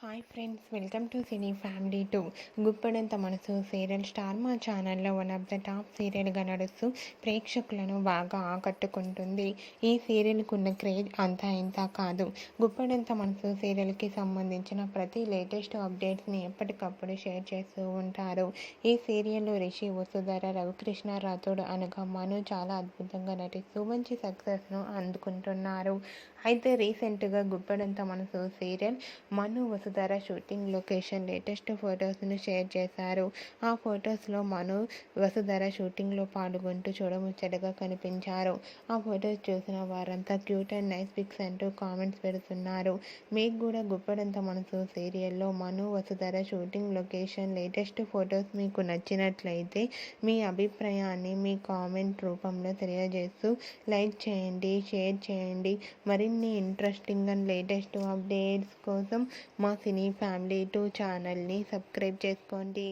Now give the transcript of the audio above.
Hi friends, welcome to cine family 2. Guppedantha Manasu serial star మా ఛానల్లో one of the top సీరియల్గా నడుస్తూ ప్రేక్షకులను బాగా ఆకట్టుకుంటుంది. ఈ సీరియల్కు ఉన్న క్రేజ్ అంతా ఇంత కాదు. గుప్పెడంత మనసు సీరియల్కి సంబంధించిన ప్రతి లేటెస్ట్ అప్డేట్స్ని ఎప్పటికప్పుడు షేర్ చేస్తూ ఉంటారు. ఈ సీరియల్లో రిషి, వసుధర, రవికృష్ణ రాథోడ్ అనగా మను చాలా అద్భుతంగా నటిస్తూ మంచి సక్సెస్ను అందుకుంటున్నారు. అయితే రీసెంట్గా Guppedantha Manasu serial Manu, Vasudhara shooting location latest ఫొటోస్ను షేర్ చేశారు. ఆ ఫొటోస్లో మను, వసుధర షూటింగ్లో పాల్గొంటూ చూడముచ్చటగా కనిపించారు. ఆ ఫొటోస్ చూసిన వారంతా క్యూట్ అండ్ నైస్ పిక్స్ అంటూ కామెంట్స్ పెడుతున్నారు. మీకు కూడా గుప్పెడంత మనసు సీరియల్లో Manu, Vasudhara shooting location latest photos మీకు నచ్చినట్లయితే మీ అభిప్రాయాన్ని మీ కామెంట్ రూపంలో తెలియజేస్తూ లైక్ చేయండి, షేర్ చేయండి. మరిన్ని ఇంట్రెస్టింగ్ అండ్ లేటెస్ట్ అప్డేట్స్ కోసం మా సినీ ఫ్యామిలీ 2 ఛానల్ని సబ్స్క్రైబ్ చేసుకోండి.